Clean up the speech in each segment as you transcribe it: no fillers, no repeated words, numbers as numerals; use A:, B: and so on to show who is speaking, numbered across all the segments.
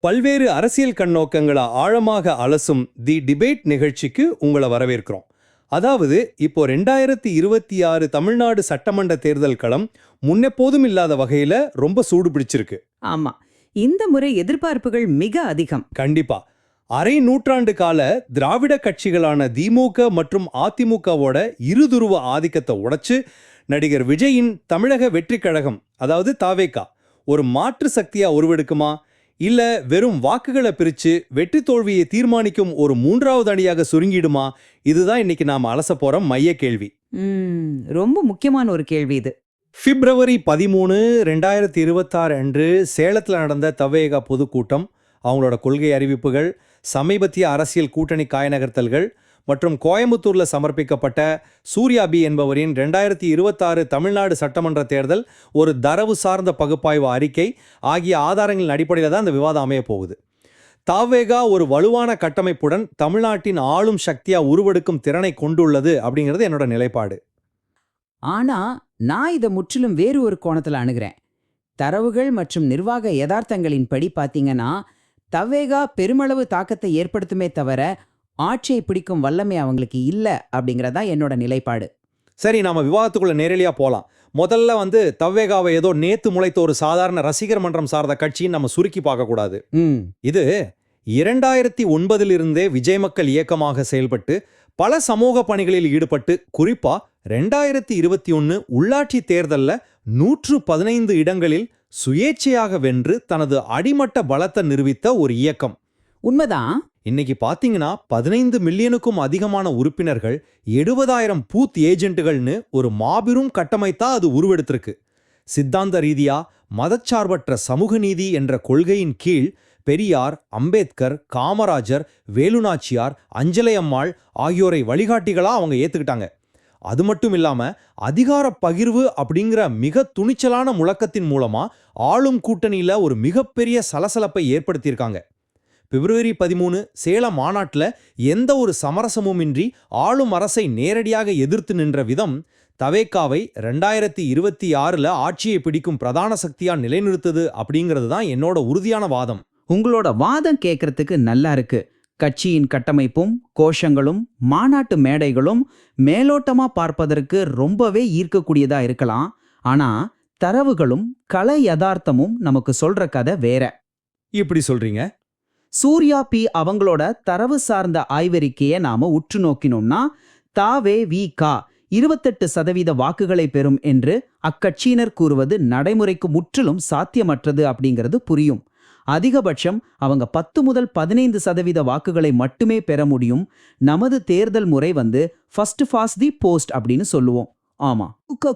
A: பல்வேறு அரசியல் கண்ணோக்கங்களை ஆழமாக அலசும் தி டிபேட் நிகழ்ச்சிக்கு உங்களை வரவேற்கிறோம். அதாவது இப்போ 2026 தமிழ்நாடு சட்டமன்ற தேர்தல் களம் முன்னெப்போதும் இல்லாத வகையில ரொம்ப சூடு பிடிச்சிருக்கு.
B: ஆமா, இந்த முறை எதிர்பார்ப்புகள் மிக அதிகம்.
A: கண்டிப்பா. அரை நூற்றாண்டு கால திராவிட கட்சிகளான திமுக மற்றும் அதிமுகவோட இருதுருவ ஆதிக்கத்தை உடைச்சு நடிகர் விஜயின் தமிழக வெற்றி கழகம், அதாவது தாவேகா, ஒரு மாற்று சக்தியா உருவெடுக்குமா, இல்ல வெறும் வாக்குகளை பிரிச்சு வெற்றி தோல்வியை தீர்மானிக்கும் ஒரு மூன்றாவது அணியாக சுருங்கிடுமா? இதுதான் இன்னைக்கு நாம அலச போற மைய கேள்வி.
B: ரொம்ப முக்கியமான ஒரு கேள்வி இது.
A: பிப்ரவரி 13, 2026 அன்று சேலத்தில் நடந்த தவேகா பொதுக்கூட்டம், அவங்களோட கொள்கை அறிவிப்புகள், சமீபத்திய அரசியல் கூட்டணி காயநகர்த்தல்கள் மற்றும் கோயம்புத்தூர்ல சமர்ப்பிக்கப்பட்ட சூர்யா பி என்பவரின் 2026 தமிழ்நாடு சட்டமன்ற தேர்தல் ஒரு தரவு சார்ந்த பகுப்பாய்வு அறிக்கை ஆகிய ஆதாரங்களின் அடிப்படையில் தான் இந்த விவாதம் அமைய போகுது. தாவேகா ஒரு வலுவான கட்டமைப்புடன் தமிழ்நாட்டின் ஆளும் சக்தியா உருவெடுக்கும் திறனை கொண்டுள்ளது அப்படிங்கிறது என்னோட நிலைப்பாடு.
B: ஆனா நான் இதை முற்றிலும் வேறு ஒரு கோணத்துல அணுகிறேன். தரவுகள் மற்றும் நிர்வாக யதார்த்தங்களின் படி பாத்தீங்கன்னா தவேகா பெருமளவு தாக்கத்தை ஏற்படுத்துமே தவிர ஆட்சியை பிடிக்கும் வல்லமை அவங்களுக்கு இல்ல அப்படிங்கறதா என்னோட நிலைப்பாடு.
A: சரி, நாம விவாதத்துக்குள்ள நேரடியா போலாம். முதல்ல தவேகாவை ஏதோ நேத்து முளைத்த ஒரு சாதாரண ரசிகர் மன்றம் சார்ந்த கட்சின்னு நம்ம சுருக்கி பார்க்க கூடாது. இது 2009 விஜய் மக்கள் இயக்கமாக செயல்பட்டு பல சமூக பணிகளில் ஈடுபட்டு குறிப்பா 2021 உள்ளாட்சி தேர்தல்ல 115 இடங்களில் சுயேட்சையாக வென்று தனது அடிமட்ட பலத்தை நிரூபித்த ஒரு இயக்கம்.
B: உண்மைதான்.
A: இன்னைக்கு பாத்தீங்கன்னா 15 மில்லியனுக்கும் அதிகமான உறுப்பினர்கள், 70,000 பூத் ஏஜென்ட்டுகள்னு ஒரு மாபெரும் கட்டமைத்தா அது உருவெடுத்திருக்கு. சித்தாந்த ரீதியா மதச்சார்பற்ற சமூக நீதி என்ற கொள்கையின் கீழ் பெரியார், அம்பேத்கர், காமராஜர், வேலுநாச்சியார், அஞ்சலையம்மாள் ஆகியோரை வழிகாட்டிகளா அவங்க ஏத்துக்கிட்டாங்க. அது மட்டும் இல்லாம அதிகார பகிர்வு அப்படிங்கிற மிக துணிச்சலான முழக்கத்தின் மூலமா ஆளும் கூட்டணியில ஒரு மிகப்பெரிய சலசலப்பை ஏற்படுத்தியிருக்காங்க. பிப்ரவரி 13 சேலம் மாநாட்டில் எந்த ஒரு சமரசமும் இன்றி ஆளும் அரசை நேரடியாக எதிர்த்து நின்ற விதம் தவேகாவை 2026 ஆட்சியை பிடிக்கும் பிரதான சக்தியா நிலைநிறுத்தது அப்படிங்கிறது தான் என்னோட உறுதியான வாதம்.
B: உங்களோட வாதம் கேட்கறதுக்கு நல்லா இருக்கு. கட்சியின் கட்டமைப்பும் கோஷங்களும் மாநாட்டு மேடைகளும் மேலோட்டமா பார்ப்பதற்கு ரொம்பவே ஈர்க்கக்கூடியதா இருக்கலாம். ஆனா தரவுகளும் கலை யதார்த்தமும் நமக்கு சொல்ற கதை வேற.
A: இப்படி சொல்றீங்க?
B: சூர்யா பி அவங்களோட தரவு சார்ந்த ஆய்வறிக்கையை நாம உற்று நோக்கினோம்னா தாவேகா 28% வாக்குகளை பெறும் என்று அக்கட்சியினர் கூறுவது நடைமுறைக்கு முற்றிலும் சாத்தியமற்றது அப்படிங்கிறது புரியும். அதிகபட்சம் அவங்க 10 முதல் 15% வாக்குகளை மட்டுமே பெற முடியும். நமது தேர்தல் முறை ஃபர்ஸ்ட் பாஸ்ட் தி போஸ்ட் அப்படின்னு சொல்லுவோம். ஆமா,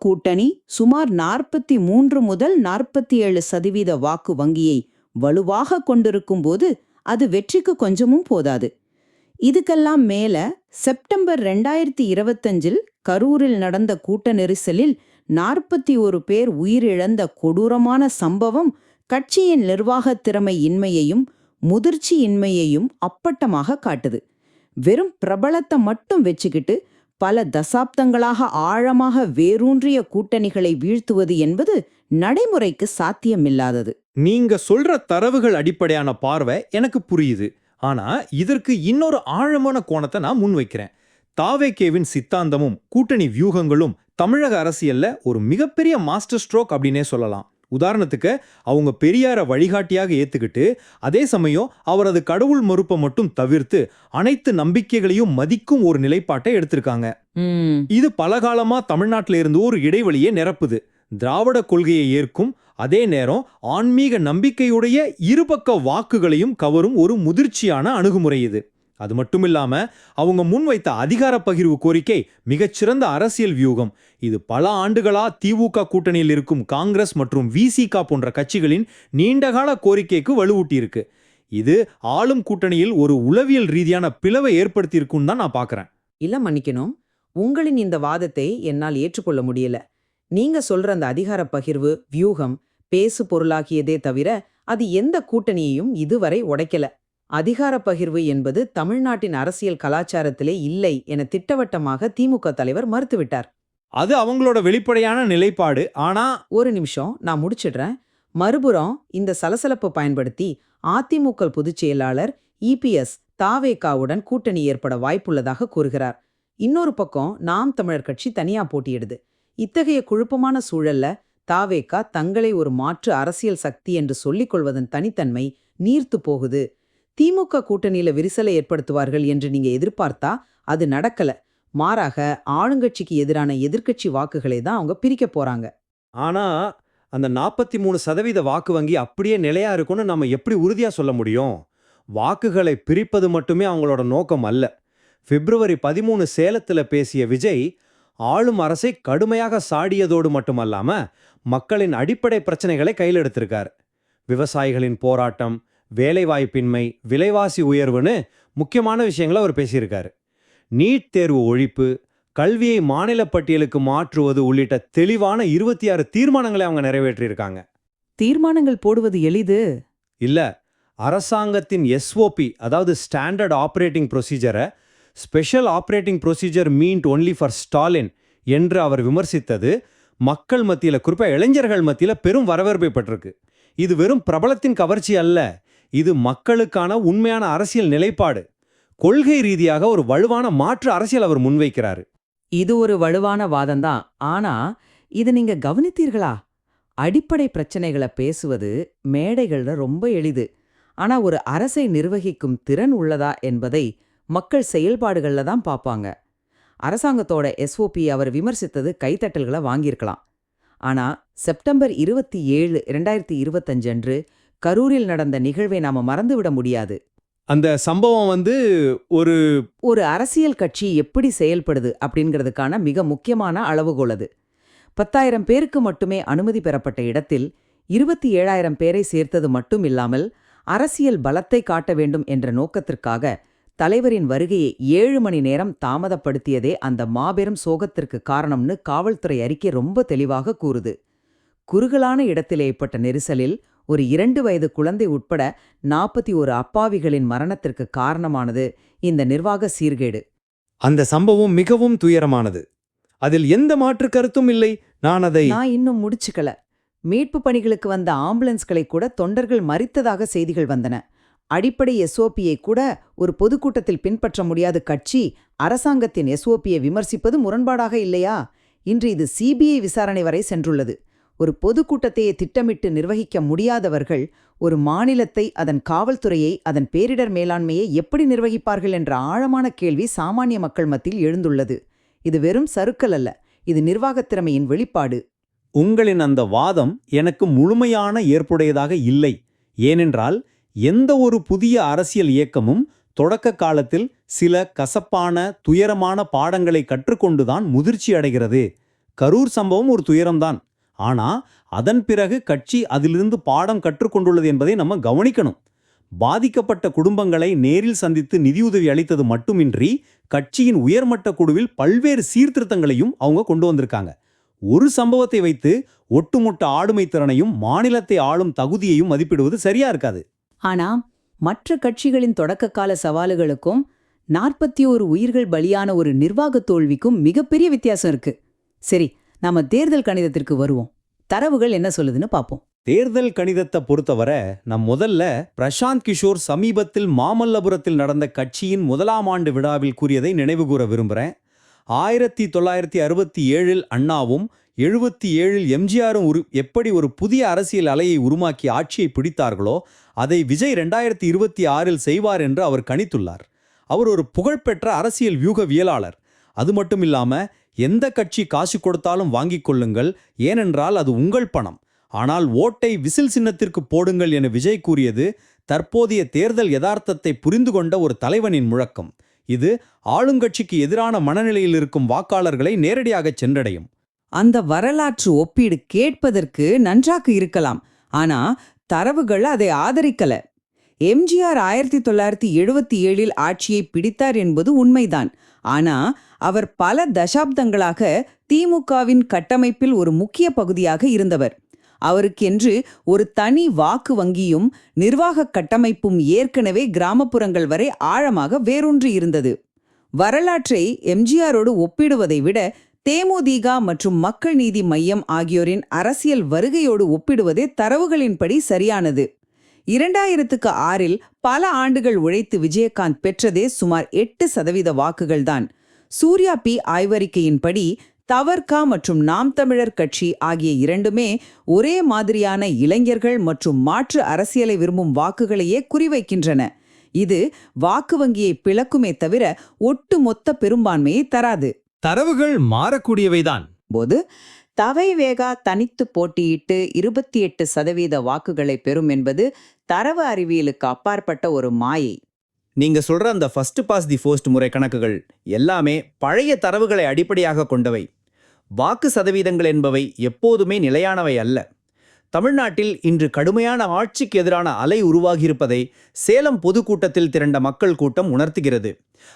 B: கூட்டணி சுமார் 43 முதல் 47% வாக்கு வங்கியை வலுவாக கொண்டிருக்கும் போது அது வெற்றிக்கு கொஞ்சமும் போதாது. இதுக்கெல்லாம் மேல செப்டம்பர் 2025 கரூரில் நடந்த கூட்ட நெரிசலில் 41 பேர் உயிரிழந்த கொடூரமான சம்பவம் கட்சியின் நிர்வாக திறமை இன்மையையும் முதிர்ச்சி இன்மையையும் அப்பட்டமாக காட்டுது. வெறும் பிரபலத்தை மட்டும் வச்சுக்கிட்டு பல தசாப்தங்களாக ஆழமாக வேரூன்றிய கூட்டணிகளை வீழ்த்துவது என்பது நடைமுறைக்கு சாத்தியமில்லாதது.
A: நீங்க சொல்ற தரவுகள் அடிப்படையான பார்வை எனக்கு புரியுது. ஆனா இதற்கு இன்னொரு ஆழமான கோணத்தை நான் முன்வைக்கிறேன். தாவேகேவின் சித்தாந்தமும் கூட்டணி வியூகங்களும் தமிழக அரசியல்ல ஒரு மிகப்பெரிய மாஸ்டர் ஸ்ட்ரோக் அப்படின்னே சொல்லலாம். உதாரணத்துக்கு, அவங்க பெரியார வழிகாட்டியாக ஏத்துக்கிட்டு அதே சமயம் அவரது கடவுள் மறுப்பை மட்டும் தவிர்த்து அனைத்து நம்பிக்கைகளையும் மதிக்கும் ஒரு நிலைப்பாட்டை எடுத்திருக்காங்க. இது பலகாலமா தமிழ்நாட்டில இருந்து ஒரு இடைவெளியை நிரப்புது. திராவிட கொள்கையை ஏற்கும் அதே நேரம் ஆன்மீக நம்பிக்கையுடைய இருபக்க வாக்குகளையும் கவரும் ஒரு முதிர்ச்சியான அணுகுமுறை இது. அது மட்டுமில்லாம அவங்க முன்வைத்த அதிகார பகிர்வு கோரிக்கை மிகச்சிறந்த அரசியல் வியூகம். இது பல ஆண்டுகளா திமுக கூட்டணியில் இருக்கும் காங்கிரஸ் மற்றும் விசிக போன்ற கட்சிகளின் நீண்டகால கோரிக்கைக்கு வலுவூட்டி இருக்கு. இது ஆளும் கூட்டணியில் ஒரு உளவியல் ரீதியான பிளவை ஏற்படுத்தியிருக்குன்னு தான் நான் பாக்குறேன்.
C: இல்ல, மன்னிக்கணும், உங்களின் இந்த வாதத்தை என்னால் ஏற்றுக்கொள்ள முடியல. நீங்க சொல்ற அந்த அதிகார பகிர்வு வியூகம் பேசு பொருளாக்கியதே தவிர அது எந்த கூட்டணியையும் இதுவரை உடைக்கல. அதிகார பகிர்வு என்பது தமிழ்நாட்டின் அரசியல் கலாச்சாரத்திலே இல்லை என திட்டவட்டமாக திமுக தலைவர் மறுத்துவிட்டார்.
A: அது அவங்களோட வெளிப்படையான நிலைப்பாடு. ஆனா
C: ஒரு நிமிஷம், நான் முடிச்சிடுறேன். மறுபுறம் இந்த சலசலப்பு பயன்படுத்தி அதிமுக பொதுச் செயலாளர் இபிஎஸ் தாவேகாவுடன் கூட்டணி ஏற்பட வாய்ப்புள்ளதாக கூறுகிறார். இன்னொரு பக்கம் நாம் தமிழர் கட்சி தனியா போட்டியிடுது. இத்தகைய குழப்பமான சூழல்ல தாவேகா தங்களை ஒரு மாற்று அரசியல் சக்தி என்று சொல்லிக் கொள்வதன் தனித்தன்மை நீர்த்து போகுது. திமுக கூட்டணியில விரிசலை ஏற்படுத்துவார்கள் என்று நீங்க எதிர்பார்த்தா அது நடக்கல. மாறாக ஆளுங்கட்சிக்கு எதிரான எதிர்க்கட்சி வாக்குகளை தான் அவங்க பிரிக்க போறாங்க.
A: ஆனா அந்த 43% வாக்கு வங்கி அப்படியே நிலையா இருக்கும்னு நம்ம எப்படி உறுதியா சொல்ல முடியும்? வாக்குகளை பிரிப்பது மட்டுமே அவங்களோட நோக்கம் அல்ல. பிப்ரவரி 13 சேலத்துல பேசிய விஜய் ஆளும் அரசை கடுமையாக சாடியதோடு மட்டுமல்லாம மக்களின் அடிப்படை பிரச்சனைகளை கையில் எடுத்திருக்கார். விவசாயிகளின் போராட்டம், வேலைவாய்ப்பின்மை, விலைவாசி உயர்வுன்னு முக்கியமான விஷயங்களை அவர் பேசியிருக்காரு. நீட் தேர்வு ஒழிப்பு, கல்வியை மாநில பட்டியலுக்கு மாற்றுவது உள்ளிட்ட தெளிவான 26 தீர்மானங்களை அவங்க நிறைவேற்றியிருக்காங்க.
C: தீர்மானங்கள் போடுவது எளிது
A: இல்ல, அரசாங்கத்தின் எஸ்ஓபி, அதாவது ஸ்டாண்டர்ட் ஆபரேட்டிங் ப்ரொசீஜரை special operating procedure meant only for Stalin என்று அவர் விமர்சித்தது மக்கள் மத்தியில், குறிப்பாக இளைஞர்கள் மத்தியில் பெரும் வரவேற்பை பெற்றிருக்கு. இது வெறும் பிரபலத்தின் கவர்ச்சி அல்ல, இது மக்களுக்கான உண்மையான அரசியல் நிலைப்பாடு. கொள்கை ரீதியாக ஒரு வலுவான மாற்று அரசியல் அவர் முன்வைக்கிறாரு.
C: இது ஒரு வலுவான வாதம்தான். ஆனா இது நீங்க கவனித்தீர்களா? அடிப்படை பிரச்சனைகளை பேசுவது மேடைகள்ல ரொம்ப எளிது. ஆனா ஒரு அரசை நிர்வகிக்கும் திறன் உள்ளதா என்பதை மக்கள் செயல்பாடுகள்ல தான் பார்ப்பாங்க. அரசாங்கத்தோட எஸ்ஓபி அவர் விமர்சித்தது கைத்தட்டல்களை வாங்கியிருக்கலாம். ஆனா செப்டம்பர் 27, 2025 அன்று கரூரில் நடந்த நிகழ்வை நாம மறந்துவிட முடியாது.
A: அந்த சம்பவம்
C: ஒரு அரசியல் கட்சி எப்படி செயல்படுது அப்படிங்கிறதுக்கான மிக முக்கியமான அளவுகோல் அது. 10,000 பேருக்கு மட்டுமே அனுமதி பெறப்பட்ட இடத்தில் 27,000 பேரை சேர்த்தது மட்டும் இல்லாமல் அரசியல் பலத்தை காட்ட வேண்டும் என்ற நோக்கத்திற்காக தலைவரின் வருகையை 7 மணி நேரம் தாமதப்படுத்தியதே அந்த மாபெரும் சோகத்திற்கு காரணம்னு காவல்துறை அறிக்கை ரொம்ப தெளிவாக கூறுது. குறுகலான இடத்தில் ஏற்பட்ட நெரிசலில் ஒரு 2 வயது குழந்தை உட்பட 41 அப்பாவிகளின் மரணத்திற்கு காரணமானது இந்த நிர்வாக சீர்கேடு.
A: அந்த சம்பவம் மிகவும் துயரமானது. அதில் எந்த மாற்று கருத்தும் இல்லை. நான்
C: இன்னும் முடிச்சுக்கல. மீட்பு பணிகளுக்கு வந்த ஆம்புலன்ஸ்களை கூட தொண்டர்கள் மறித்ததாக செய்திகள் வந்தன. அடிப்படை எஸ்ஓபியை கூட ஒரு பொதுக்கூட்டத்தில் பின்பற்ற முடியாத கட்சி அரசாங்கத்தின் எஸ்ஓபியை விமர்சிப்பது முரண்பாடாக இல்லையா? இன்று இது சிபிஐ விசாரணை வரை சென்றுள்ளது. ஒரு பொதுக்கூட்டத்தையே திட்டமிட்டு நிர்வகிக்க முடியாதவர்கள் ஒரு மாநிலத்தை, அதன் காவல்துறையை, அதன் பேரிடர் மேலாண்மையை எப்படி நிர்வகிப்பார்கள் என்ற ஆழமான கேள்வி சாமானிய மக்கள் மத்தியில் எழுந்துள்ளது. இது வெறும் சறுக்கல் அல்ல, இது நிர்வாகத் திறமையின் வெளிப்பாடு.
A: உங்களின் அந்த வாதம் எனக்கு முழுமையான ஏற்புடையதாக இல்லை. ஏனென்றால் எந்த ஒரு புதிய அரசியல் இயக்கமும் தொடக்க காலத்தில் சில கசப்பான, துயரமான பாடங்களை கற்றுக்கொண்டுதான் முதிர்ச்சி அடைகிறது. கரூர் சம்பவம் ஒரு துயரம்தான். ஆனா அதன் பிறகு கட்சி அதிலிருந்து பாடம் கற்றுக்கொண்டுள்ளது என்பதை நம்ம கவனிக்கணும். பாதிக்கப்பட்ட குடும்பங்களை நேரில் சந்தித்து நிதியுதவி அளித்தது மட்டுமின்றி கட்சியின் உயர்மட்ட குழுவில் பல்வேறு சீர்திருத்தங்களையும் அவங்க கொண்டு வந்திருக்காங்க. ஒரு சம்பவத்தை வைத்து ஒட்டுமொத்த ஆளுமை திறனையும் மாநிலத்தை ஆளும் தகுதியையும் மதிப்பிடுவது சரியா இருக்காது.
D: ஆனா மற்ற கட்சிகளின் தொடக்ககால சவால்களுக்கும் 41 உயிர்கள் பலியான ஒரு நிர்வாக தோல்விக்கும் மிகப்பெரிய வித்தியாசம் இருக்கு. சரி, நாம தேர்தல் கணிதத்திற்கு வருவோம். தரவுகள் என்ன சொல்லுதுன்னு பாப்போம்.
A: தேர்தல் கணிதத்தை பொறுத்தவரை முதல்ல பிரசாந்த் கிஷோர் சமீபத்தில் மாமல்லபுரத்தில் நடந்த கட்சியின் 1ஆம் ஆண்டு விழாவில் கூறியதை நினைவுகூர விரும்புகிறேன். 1967 அண்ணாவும் 77 எம்ஜிஆரும் எப்படி ஒரு புதிய அரசியல் அலையை உருமாக்கி ஆட்சியை பிடித்தார்களோ அதை விஜய் 2026 செய்வார் என்று அவர் கணித்துள்ளார். அவர் ஒரு புகழ்பெற்ற அரசியல் வியூகவியலாளர். அது மட்டும் இல்லாம எந்த கட்சி காசு கொடுத்தாலும் வாங்கிக் கொள்ளுங்கள், ஏனென்றால் அது உங்கள் பணம், ஆனால் ஓட்டை விசில் சின்னத்திற்கு போடுங்கள் என விஜய் கூறியது தற்போதைய தேர்தல் யதார்த்தத்தை புரிந்து கொண்ட ஒரு தலைவனின் முழக்கம். இது ஆளுங்கட்சிக்கு எதிரான மனநிலையில் இருக்கும் வாக்காளர்களை நேரடியாக சென்றடையும்.
C: அந்த வரலாற்று ஒப்பீடு கேட்பதற்கு நன்றாக இருக்கலாம், ஆனா தரவுகள் அதை ஆதரிக்கல. எம்ஜிஆர் 1977 ஆட்சியை பிடித்தார் என்பது உண்மைதான். ஆனா அவர் பல தசாப்தங்களாக திமுகவின் கட்டமைப்பில் ஒரு முக்கிய பகுதியாக இருந்தவர். அவருக்கென்று ஒரு தனி வாக்கு வங்கியும் நிர்வாக கட்டமைப்பும் ஏற்கனவே கிராமப்புறங்கள் வரை ஆழமாக வேரூன்றி இருந்தது. வரலாற்றை எம்ஜிஆரோடு ஒப்பிடுவதை விட தேமுதிக மற்றும் மக்கள் நீதி மையம் ஆகியோரின் அரசியல் வருகையோடு ஒப்பிடுவதே தரவுகளின்படி சரியானது. 2006 பல ஆண்டுகள் உழைத்து விஜயகாந்த் பெற்றதே சுமார் 8% வாக்குகள்தான். சூர்யா பி ஆய்வறிக்கையின்படி தவர்கா மற்றும் நாம் தமிழர் கட்சி ஆகிய இரண்டுமே ஒரே மாதிரியான இளைஞர்கள் மற்றும் மாற்று அரசியலை விரும்பும் வாக்குகளையே குறிவைக்கின்றன. இது வாக்கு வங்கியை பிளக்குமே தவிர ஒட்டுமொத்த பெரும்பான்மையை தராது.
A: தரவுகள் மாறக்கூடியவைதான்.
D: போது தவைவேகா தனித்து போட்டியிட்டு 28% வாக்குகளை பெறும் என்பது தரவு அறிவியலுக்கு அப்பாற்பட்ட ஒரு மாயை.
B: நீங்க சொல்ற அந்த ஃபர்ஸ்ட் பாஸ் தி ஃபர்ஸ்ட் முறை கணக்குகள் எல்லாமே பழைய தரவுகளை அடிப்படையாக கொண்டவை. வாக்கு சதவீதங்கள் என்பவை எப்போதுமே நிலையானவை அல்ல. தமிழ்நாட்டில் இன்று கடுமையான ஆட்சிக்கு எதிரான அலை உருவாகியிருப்பதை சேலம் பொதுக்கூட்டத்தில் திரண்ட மக்கள் கூட்டம் உணர்த்துகிறது.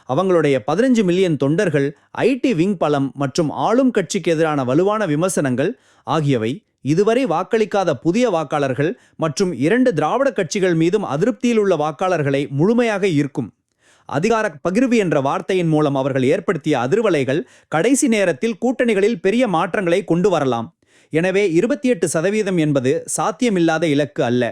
B: அவங்களுடைய 15 மில்லியன் தொண்டர்கள், ஐடி விங் பலம் மற்றும் ஆளும் கட்சிக்கு எதிரான வலுவான விமர்சனங்கள் ஆகியவை இதுவரை வாக்களிக்காத புதிய வாக்காளர்கள் மற்றும் 2 திராவிட கட்சிகள் மீதும் அதிருப்தியில் உள்ள வாக்காளர்களை முழுமையாக ஈர்க்கும். அதிகார பகிர்வு என்ற வார்த்தையின் மூலம் அவர்கள் ஏற்படுத்திய அதிர்வலைகள் கடைசி நேரத்தில் கூட்டணிகளில் பெரிய மாற்றங்களை கொண்டு வரலாம். எனவே 28% என்பது சாத்தியமில்லாத இலக்கு அல்ல.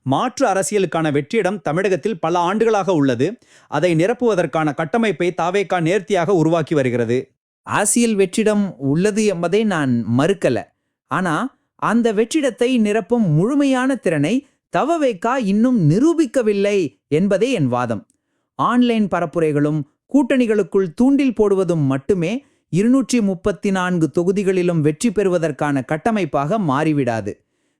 B: மாற்று அரசியலுக்கான வெற்றிடம் தமிழகத்தில் பல ஆண்டுகளாக உள்ளது. அதை நிரப்புவதற்கான கட்டமைப்பை தாவேகா நேர்த்தியாக உருவாக்கி வருகிறது.
E: அரசியல் வெற்றிடம் உள்ளது என்பதை நான் மறுக்கல. ஆனா அந்த வெற்றிடத்தை நிரப்பும் முழுமையான திறனை தவவேகா இன்னும் நிரூபிக்கவில்லை என்பதே என் வாதம். ஆன்லைன் பரப்புரைகளும் கூட்டணிகளுக்குள் தூண்டில் போடுவதும் மட்டுமே 234 தொகுதிகளிலும் வெற்றி பெறுவதற்கான கட்டமைப்பாக மாறிவிடாது.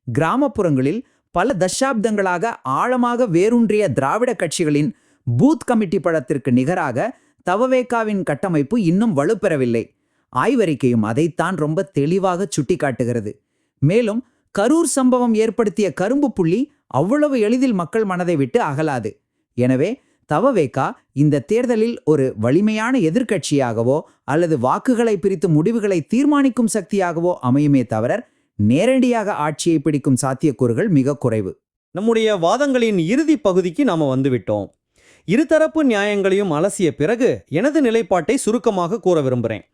E: கிராமப்புறங்களில் பல தசாப்தங்களாக ஆழமாக வேரூன்றிய திராவிட கட்சிகளின் பூத் கமிட்டி படத்திற்கு நிகராக தவவேகாவின் கட்டமைப்பு இன்னும் வலுப்பெறவில்லை. ஆய்வறிக்கையும் அதைத்தான் ரொம்ப தெளிவாக சுட்டிக்காட்டுகிறது. மேலும் கரூர் சம்பவம் ஏற்படுத்திய கரும்பு புள்ளி அவ்வளவு எளிதில் மக்கள் மனதை விட்டு அகலாது. எனவே தவவேகா இந்த தேர்தலில் ஒரு வலிமையான எதிர்க்கட்சியாகவோ அல்லது வாக்குகளை பிரித்து முடிவுகளை தீர்மானிக்கும் சக்தியாகவோ அமையுமே தவிர நேரடியாக ஆட்சியை பிடிக்கும் சாத்தியக்கூறுகள் மிக குறைவு.
A: நம்முடைய வாதங்களின் இறுதி பகுதிக்கு நாம வந்துவிட்டோம். இருதரப்பு நியாயங்களையும் அலசிய பிறகு எனது நிலைப்பாட்டை சுருக்கமாக கூற விரும்புகிறேன்.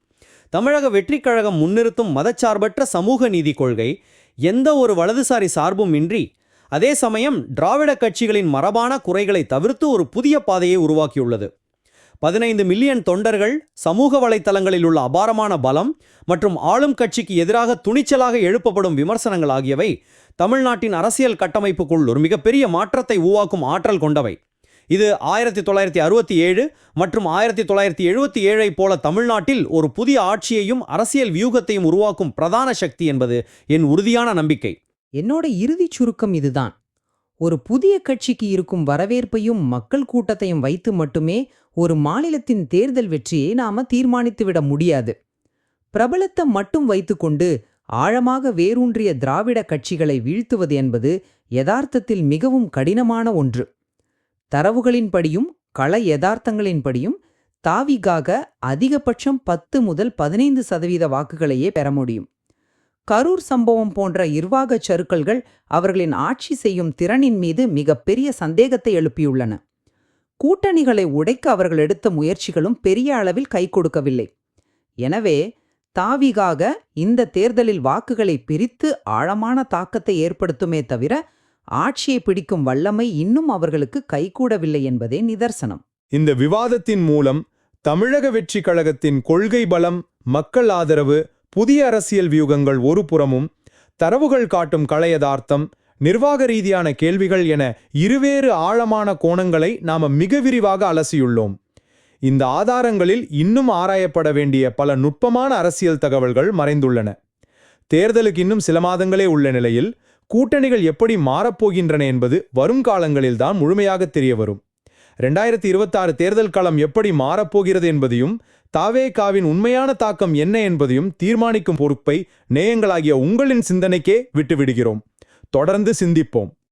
A: தமிழக வெற்றிக் கழகம் முன்னிறுத்தும் மதச்சார்பற்ற சமூக நீதி கொள்கை எந்த ஒரு வலதுசாரி சார்பும் இன்றி, அதே சமயம் திராவிட கட்சிகளின் மரபான குறைகளை தவிர்த்து ஒரு புதிய பாதையை உருவாக்கியுள்ளது. 15 மில்லியன் தொண்டர்கள், சமூக வலைத்தளங்களில் உள்ள அபாரமான பலம் மற்றும் ஆளும் கட்சிக்கு எதிராக துணிச்சலாக எழுப்பப்படும் விமர்சனங்கள் ஆகியவை தமிழ்நாட்டின் அரசியல் கட்டமைப்புக்குள் ஒரு மிகப்பெரிய மாற்றத்தை உருவாக்கும் ஆற்றல் கொண்டவை. இது 1967 மற்றும் 1977 போல தமிழ்நாட்டில் ஒரு புதிய ஆட்சியையும் அரசியல் வியூகத்தையும் உருவாக்கும் பிரதான சக்தி என்பது என் உறுதியான நம்பிக்கை.
C: என்னோட இறுதிச் சுருக்கம் இதுதான். ஒரு புதிய கட்சிக்கு இருக்கும் வரவேற்பையும் மக்கள் கூட்டத்தையும் வைத்து மட்டுமே ஒரு மாநிலத்தின் தேர்தல் வெற்றியை நாம தீர்மானித்துவிட முடியாது. பிரபலத்தை மட்டும் வைத்துக்கொண்டு ஆழமாக வேரூன்றிய திராவிட கட்சிகளை வீழ்த்துவது என்பது யதார்த்தத்தில் மிகவும் கடினமான ஒன்று. தரவுகளின்படியும் கள யதார்த்தங்களின்படியும் தாவிகாக அதிகபட்சம் 10 முதல் 15% வாக்குகளையே பெற முடியும். கரூர் சம்பவம் போன்ற நிர்வாகச் சறுக்கல்கள் அவர்களின் ஆட்சி செய்யும் திறனின் மீது மிகப்பெரிய சந்தேகத்தை எழுப்பியுள்ளன. கூட்டணிகளை உடைக்க அவர்கள் எடுத்த முயற்சிகளும் பெரிய அளவில் கை கொடுக்கவில்லை. எனவே தாவிகாக இந்த தேர்தலில் வாக்குகளை பிரித்து ஆழமான தாக்கத்தை ஏற்படுத்துமே தவிர ஆட்சியை பிடிக்கும் வல்லமை இன்னும் அவர்களுக்கு கைகூடவில்லை என்பதே நிதர்சனம்.
F: இந்த விவாதத்தின் மூலம் தமிழக வெற்றிக் கழகத்தின் கொள்கை பலம், மக்கள் ஆதரவு, புதிய அரசியல் வியூகங்கள் ஒரு புறமும், தரவுகள் காட்டும் கள யதார்த்தம், நிர்வாக ரீதியான கேள்விகள் என இருவேறு ஆழமான கோணங்களை நாம மிக விரிவாக அலசியுள்ளோம். இந்த ஆதாரங்களில் இன்னும் ஆராயப்பட வேண்டிய பல நுட்பமான அரசியல் தகவல்கள் மறைந்துள்ளன. தேர்தலுக்கு இன்னும் சில மாதங்களே உள்ள நிலையில் கூட்டணிகள் எப்படி மாறப்போகின்றன என்பது வருங்காலங்களில்தான் முழுமையாக தெரிய வரும். 2026 தேர்தல் களம் எப்படி மாறப்போகிறது என்பதையும் தாவேகாவின் உண்மையான தாக்கம் என்ன என்பதையும் தீர்மானிக்கும் பொறுப்பை நேயங்களாகிய உங்களின் சிந்தனைக்கே விட்டுவிடுகிறோம். தொடர்ந்து சிந்திப்போம்.